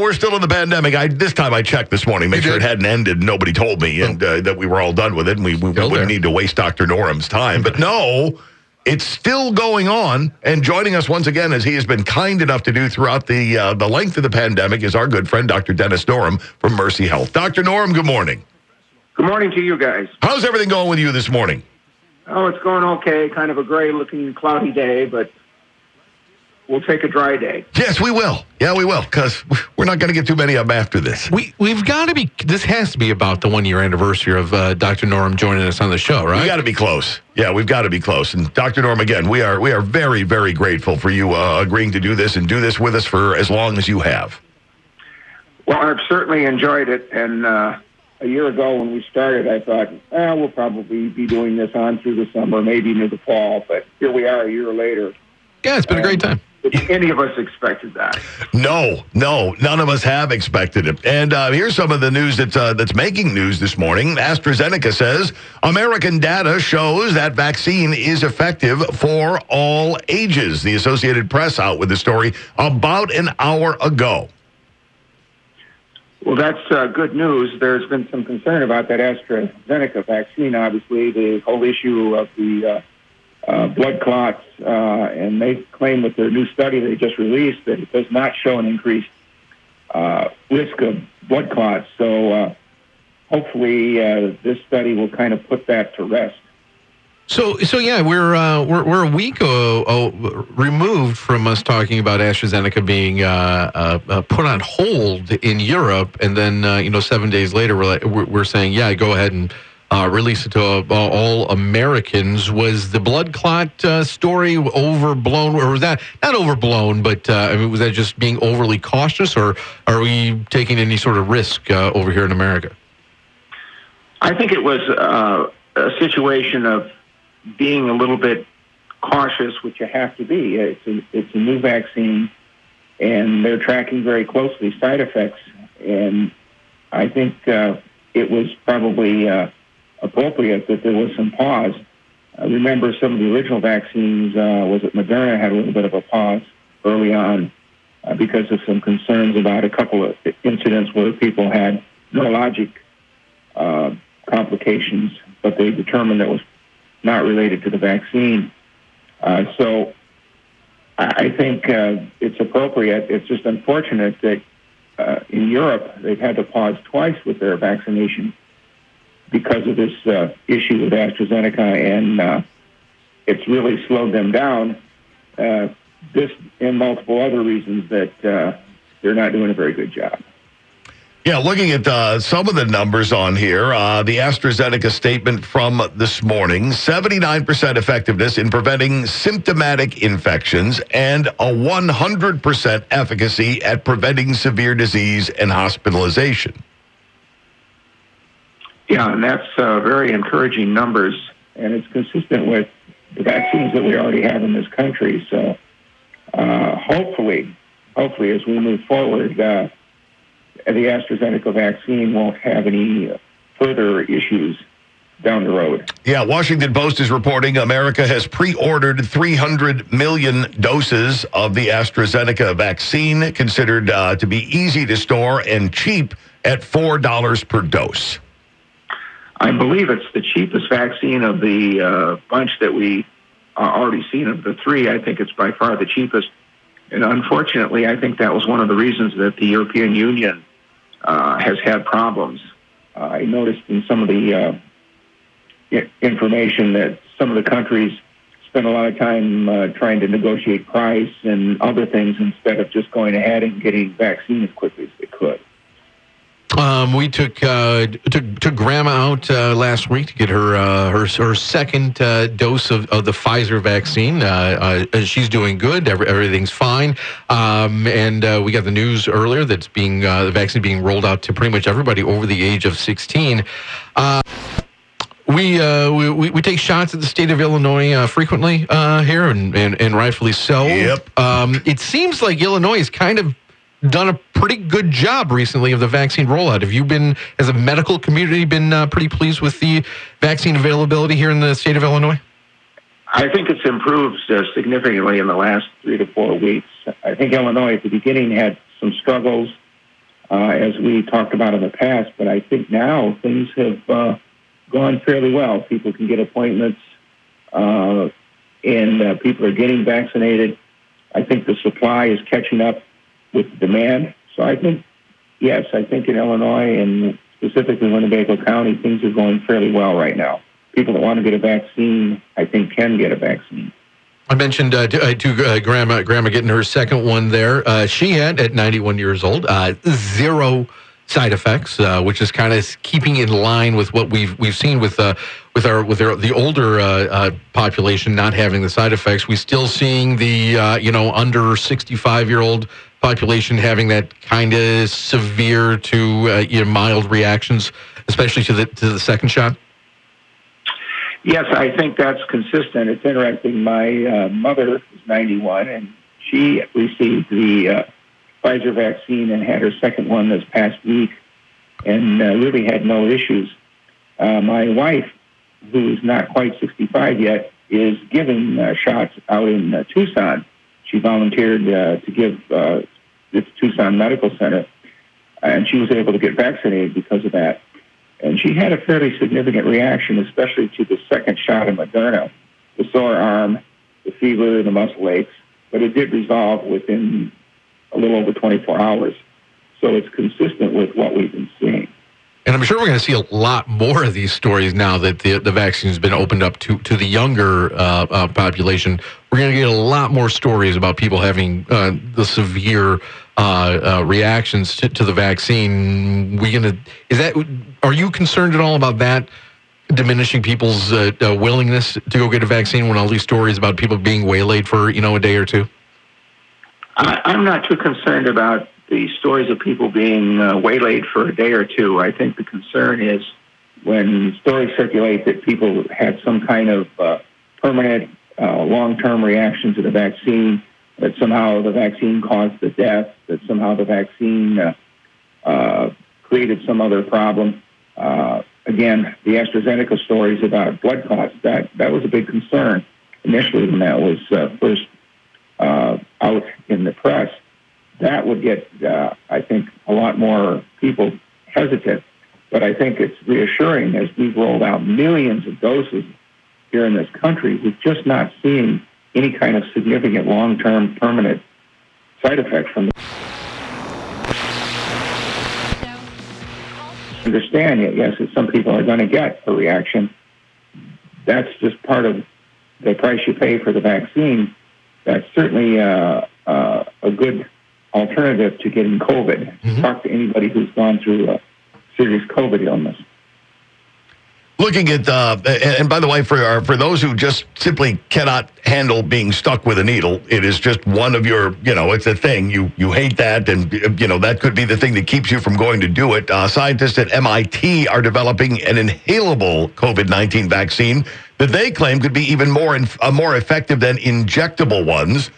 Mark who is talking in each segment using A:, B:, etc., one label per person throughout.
A: we're still in the pandemic. This time I checked this morning, make sure it hadn't ended. Nobody told me, and that we were all done with it, and we wouldn't need to waste Dr. Norem's time. But no, it's still going on. And joining us once again, as he has been kind enough to do throughout the length of the pandemic, is our good friend, Dr. Dennis Norem from Mercy Health. Dr. Norem, good morning.
B: Good morning to you guys.
A: How's everything going with you this morning?
B: Oh, it's going okay. Kind of a gray-looking, cloudy day, but we'll take a dry day.
A: Yes, we will. Yeah, we will, because we're not going to get too many of them after this.
C: We've got to be, this has to be about the 1-year anniversary of Dr. Norem joining us on the show, right?
A: We got to be close. Yeah, we've got to be close. And Dr. Norem, again, we are very, very grateful for you agreeing to do this and do this with us for as long as you have.
B: Well, I've certainly enjoyed it, and a year ago when we started, I thought, we'll probably be doing this on through the summer, maybe into the fall, but here we are a year later.
C: Yeah, it's been a great time.
B: If any of us expected that?
A: No, none of us have expected it. And here's some of the news that's making news this morning. AstraZeneca says American data shows that vaccine is effective for all ages. The Associated Press out with the story about an hour ago.
B: Well, that's good news. There's been some concern about that AstraZeneca vaccine, obviously, the whole issue of the blood clots, and they claim with their new study they just released that it does not show an increased risk of blood clots. So hopefully this study will kind of put that to rest.
C: So yeah, we're a week removed from us talking about AstraZeneca being put on hold in Europe, and then 7 days later we're saying, yeah, go ahead and release it to all Americans. Was the blood clot story overblown, or was that not overblown, but was that just being overly cautious, or are we taking any sort of risk over here in America?
B: I think it was a situation of being a little bit cautious, which you have to be. It's a new vaccine, and they're tracking very closely side effects, and I think it was probably appropriate that there was some pause. I remember some of the original vaccines, was it Moderna, had a little bit of a pause early on because of some concerns about a couple of incidents where people had neurologic complications, but they determined that was not related to the vaccine. So I think it's appropriate. It's just unfortunate that in Europe they've had to pause twice with their vaccination because of this issue with AstraZeneca, and it's really slowed them down. This and multiple other reasons that they're not doing a very good job.
A: Yeah, looking at some of the numbers on here, the AstraZeneca statement from this morning, 79% effectiveness in preventing symptomatic infections and a 100% efficacy at preventing severe disease and hospitalization.
B: Yeah, and that's very encouraging numbers, and it's consistent with the vaccines that we already have in this country. So hopefully, as we move forward, the AstraZeneca vaccine won't have any further issues down the road.
A: Yeah, Washington Post is reporting America has pre-ordered 300 million doses of the AstraZeneca vaccine, considered to be easy to store and cheap at $4 per dose.
B: I believe it's the cheapest vaccine of the bunch that we already seen of the three. I think it's by far the cheapest. And unfortunately, I think that was one of the reasons that the European Union has had problems. I noticed in some of the information that some of the countries spend a lot of time trying to negotiate price and other things instead of just going ahead and getting vaccine as quickly as they could.
C: We took Grandma out last week to get her second dose of the Pfizer vaccine. She's doing good. Everything's fine. And we got the news earlier that's the vaccine being rolled out to pretty much everybody over the age of 16. We take shots at the state of Illinois frequently here, and rightfully so.
A: Yep.
C: It seems like Illinois has kind of done a pretty good job recently of the vaccine rollout. Have you been, as a medical community, been pretty pleased with the vaccine availability here in the state of Illinois?
B: I think it's improved significantly in the last 3 to 4 weeks. I think Illinois at the beginning had some struggles as we talked about in the past. But I think now things have gone fairly well. People can get appointments, and people are getting vaccinated. I think the supply is catching up with the demand. So I think, yes, I think in Illinois and specifically Winnebago County, things are going fairly well right now. People that want to get a vaccine, I think, can get a vaccine.
C: I mentioned to Grandma getting her second one there. She had, at 91 years old, 0 side effects, which is kind of keeping in line with what we've seen with the older population not having the side effects. We're still seeing the under 65-year-old population having that kind of severe to mild reactions, especially to the second shot.
B: Yes, I think that's consistent. It's interesting. My mother is 91, and she received the Pfizer vaccine and had her second one this past week and really had no issues. My wife, who's not quite 65 yet, is giving shots out in Tucson. She volunteered to give this Tucson Medical Center, and she was able to get vaccinated because of that. And she had a fairly significant reaction, especially to the second shot of Moderna, the sore arm, the fever, the muscle aches, but it did resolve within a little over 24 hours. So it's consistent with what we've been seeing.
C: And I'm sure we're going to see a lot more of these stories now that the vaccine has been opened up to the younger population. We're going to get a lot more stories about people having the severe reactions to the vaccine. Are you concerned at all about that diminishing people's willingness to go get a vaccine when all these stories about people being waylaid for a day or two?
B: I'm not too concerned about the stories of people being waylaid for a day or two. I think the concern is when stories circulate that people had some kind of permanent long-term reaction to the vaccine, that somehow the vaccine caused the death, that somehow the vaccine created some other problem. Again, the AstraZeneca stories about blood clots, that was a big concern initially when that was first out in the press. That would get, I think, a lot more people hesitant. But I think it's reassuring as we've rolled out millions of doses here in this country, we're just not seeing any kind of significant long-term permanent side effects from the understand it. Yes, that some people are going to get a reaction. That's just part of the price you pay for the vaccine. That's certainly a good alternative to getting COVID. Mm-hmm. Talk to anybody who's gone through a serious COVID illness.
A: Looking at, and by the way, for those who just simply cannot handle being stuck with a needle, it is just one of your, it's a thing. You hate that, and, that could be the thing that keeps you from going to do it. Scientists at MIT are developing an inhalable COVID-19 vaccine that they claim could be even more effective than injectable ones.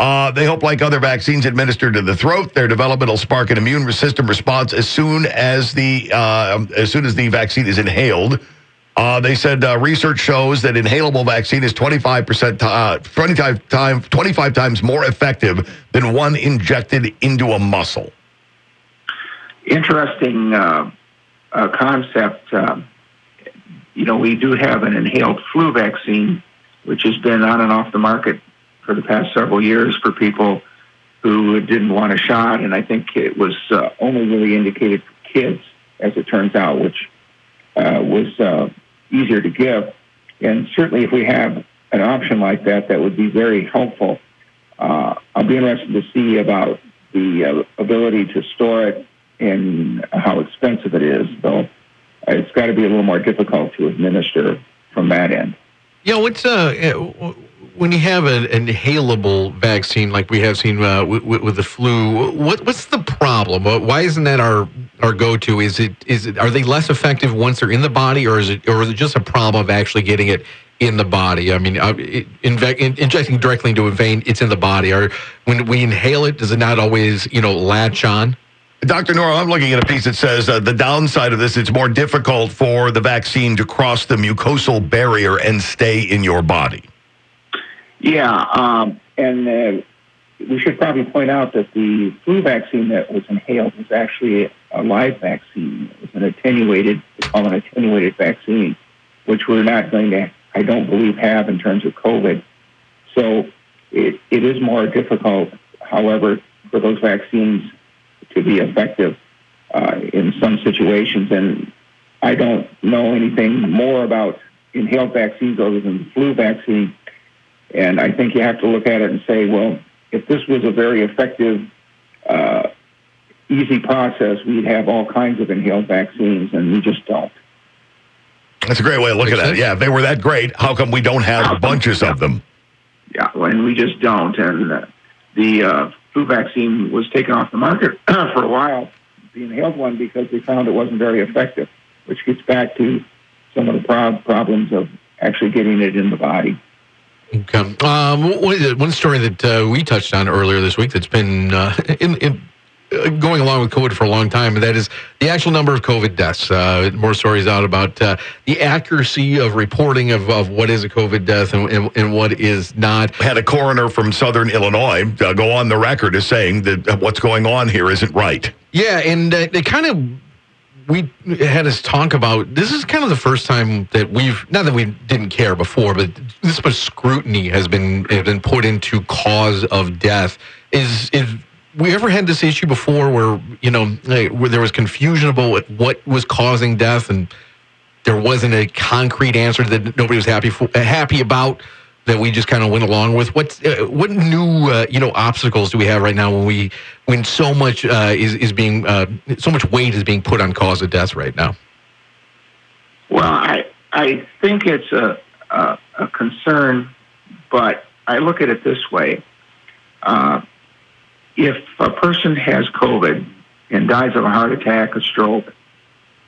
A: They hope, like other vaccines administered to the throat, their development will spark an immune system response as soon as the vaccine is inhaled. They said research shows that inhalable vaccine is 25 times more effective than one injected into a muscle.
B: Interesting concept. We do have an inhaled flu vaccine, which has been on and off the market for the past several years for people who didn't want a shot, and I think it was only really indicated for kids, as it turns out, which was easier to give. And certainly if we have an option like that, that would be very helpful. I'll be interested to see about the ability to store it and how expensive it is, though it's got to be a little more difficult to administer from that end.
C: What's when you have an inhalable vaccine like we have seen with the flu, what's the problem? Why isn't that our go-to? Is it are they less effective once they're in the body, or is it just a problem of actually getting it in the body? I mean, injecting directly into a vein, it's in the body. Or when we inhale it, does it not always latch on?
A: Dr. Norem, I'm looking at a piece that says the downside of this, it's more difficult for the vaccine to cross the mucosal barrier and stay in your body.
B: Yeah, and we should probably point out that the flu vaccine that was inhaled was actually a live vaccine. It was an attenuated, they call it an attenuated vaccine, which we're not going to, I don't believe, have in terms of COVID. So it is more difficult, however, for those vaccines to be effective in some situations. And I don't know anything more about inhaled vaccines other than the flu vaccine. And I think you have to look at it and say, well, if this was a very effective, easy process, we'd have all kinds of inhaled vaccines, and we just don't.
A: That's a great way of looking at it. Yeah, if they were that great, how come we don't have bunches of them?
B: Yeah, and we just don't. And the flu vaccine was taken off the market for a while, the inhaled one, because they found it wasn't very effective, which gets back to some of the problems of actually getting it in the body.
C: Okay. One story that we touched on earlier this week that's been going along with COVID for a long time, and that is the actual number of COVID deaths. More stories out about the accuracy of reporting of what is a COVID death and what is not.
A: Had a coroner from Southern Illinois go on the record as saying that what's going on here isn't right.
C: Yeah, and they kind of... We had us talk about, this is kind of the first time that not that we didn't care before, but this much scrutiny has been put into cause of death. Is we ever had this issue before where, where there was confusion about what was causing death and there wasn't a concrete answer that nobody was happy about, that we just kind of went along with? What new obstacles do we have right now when so much is being so much weight is being put on cause of death right now?
B: Well, I think it's a concern, but I look at it this way: if a person has COVID and dies of a heart attack, a stroke,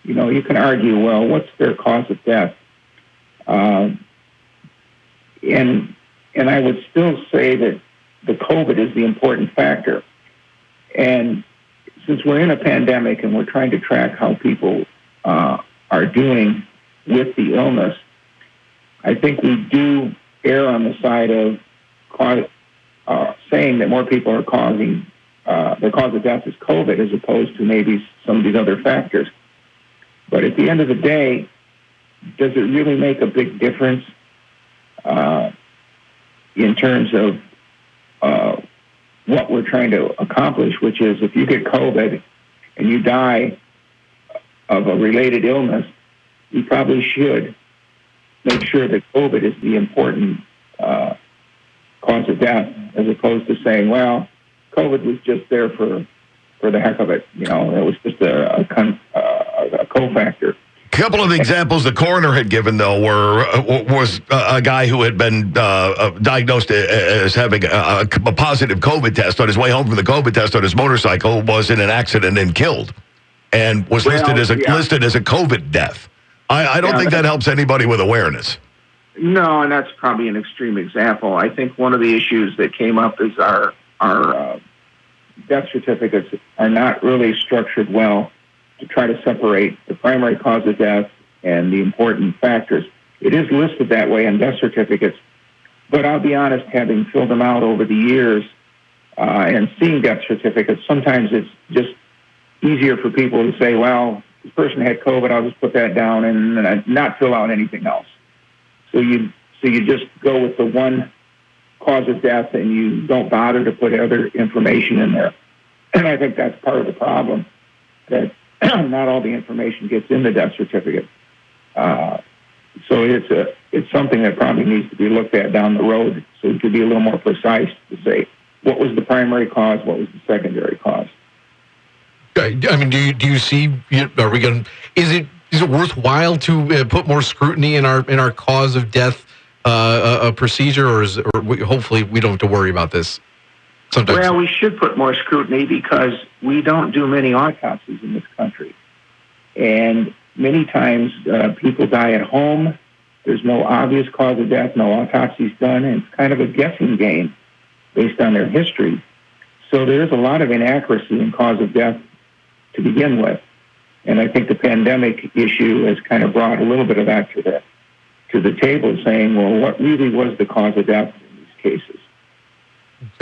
B: you can argue, well, what's their cause of death? And I would still say that the COVID is the important factor. And since we're in a pandemic and we're trying to track how people are doing with the illness, I think we do err on the side of saying that more people are causing, the cause of death is COVID as opposed to maybe some of these other factors. But at the end of the day, does it really make a big difference in terms of what we're trying to accomplish, which is if you get COVID and you die of a related illness, you probably should make sure that COVID is the important cause of death, as opposed to saying, well, COVID was just there for the heck of it. It was just a cofactor.
A: A couple of the examples the coroner had given, though, was a guy who had been diagnosed as having a positive COVID test on his way home from the COVID test on his motorcycle, was in an accident and killed, and was listed as a COVID death. I don't think that helps anybody with awareness.
B: No, and that's probably an extreme example. I think one of the issues that came up is our death certificates are not really structured well to try to separate the primary cause of death and the important factors. It is listed that way in death certificates, but I'll be honest, having filled them out over the years and seeing death certificates, sometimes it's just easier for people to say, well, this person had COVID, I'll just put that down and not fill out anything else. So you just go with the one cause of death and you don't bother to put other information in there. And I think that's part of the problem, that not all the information gets in the death certificate. So it's something that probably needs to be looked at down the road, so it could be a little more precise to say what was the primary cause, what was the secondary cause.
C: I mean, do you see? Are we going? Is it worthwhile to put more scrutiny in our cause of death procedure, or hopefully we don't have to worry about this? Sometimes.
B: Well, we should put more scrutiny because we don't do many autopsies in this country. And many times people die at home. There's no obvious cause of death, no autopsies done, and it's kind of a guessing game based on their history. So there is a lot of inaccuracy in cause of death to begin with. And I think the pandemic issue has kind of brought a little bit of that to the table, saying, well, what really was the cause of death in these cases?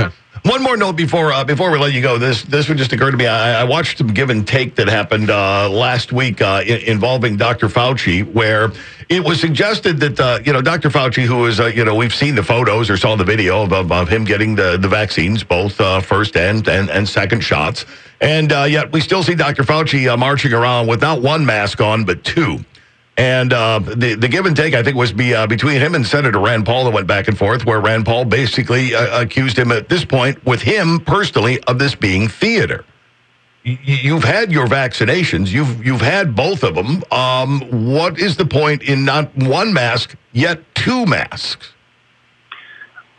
C: Okay.
A: One more note before we let you go. This one just occurred to me. I watched some give and take that happened last week involving Dr. Fauci, where it was suggested that Dr. Fauci, who is we've seen the photos or saw the video of him getting the vaccines, both first and second shots, and yet we still see Dr. Fauci marching around with not one mask on but two. And the give and take, I think, was between him and Senator Rand Paul that went back and forth, where Rand Paul basically accused him at this point, with him personally, of this being theater. You've had your vaccinations. You've had both of them. What is the point in not one mask, yet two masks?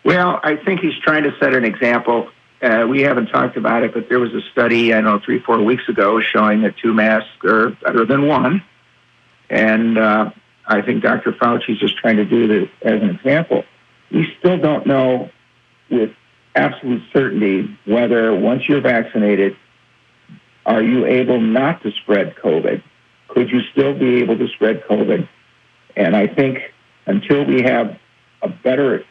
B: Well, I think he's trying to set an example. We haven't talked about it, but there was a study, 3-4 weeks ago, showing that two masks are better than one. And I think Dr. Fauci is just trying to do this as an example. We still don't know with absolute certainty whether once you're vaccinated, are you able not to spread COVID? Could you still be able to spread COVID? And I think until we have a better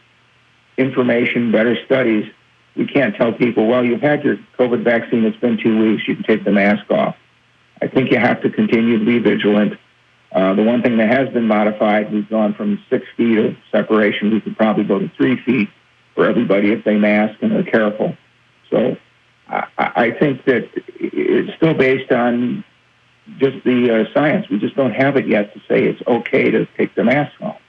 B: information, better studies, we can't tell people, well, you've had your COVID vaccine, it's been 2 weeks, you can take the mask off. I think you have to continue to be vigilant. The one thing that has been modified, we've gone from 6 feet of separation. We could probably go to 3 feet for everybody if they mask and are careful. So I think that it's still based on just the science. We just don't have it yet to say it's okay to take the mask off.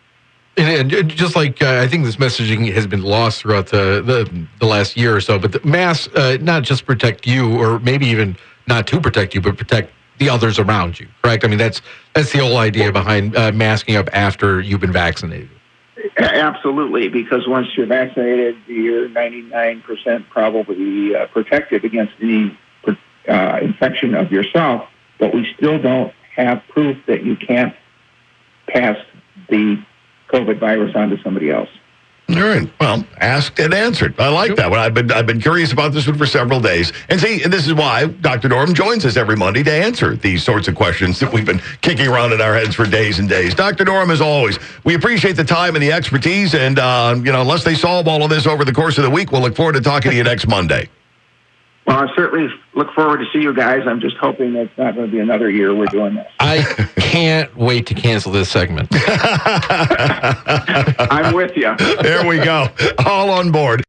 C: And just like I think this messaging has been lost throughout the last year or so, but the masks not just protect you, or maybe even not to protect you, but protect the others around you, correct? I mean, that's the whole idea behind masking up after you've been vaccinated.
B: Absolutely, because once you're vaccinated, you're 99% probably protected against any infection of yourself, but we still don't have proof that you can't pass the COVID virus onto somebody else.
A: All right. Well, asked and answered. I like that one. I've been curious about this one for several days. And see, this is why Dr. Norem joins us every Monday to answer these sorts of questions that we've been kicking around in our heads for days and days. Dr. Norem, as always, we appreciate the time and the expertise. And, unless they solve all of this over the course of the week, we'll look forward to talking to you next Monday.
B: Well, I certainly look forward to see you guys. I'm just hoping that it's not going to be another year we're doing this.
C: I can't wait to cancel this segment.
B: I'm with you.
A: There we go. All on board.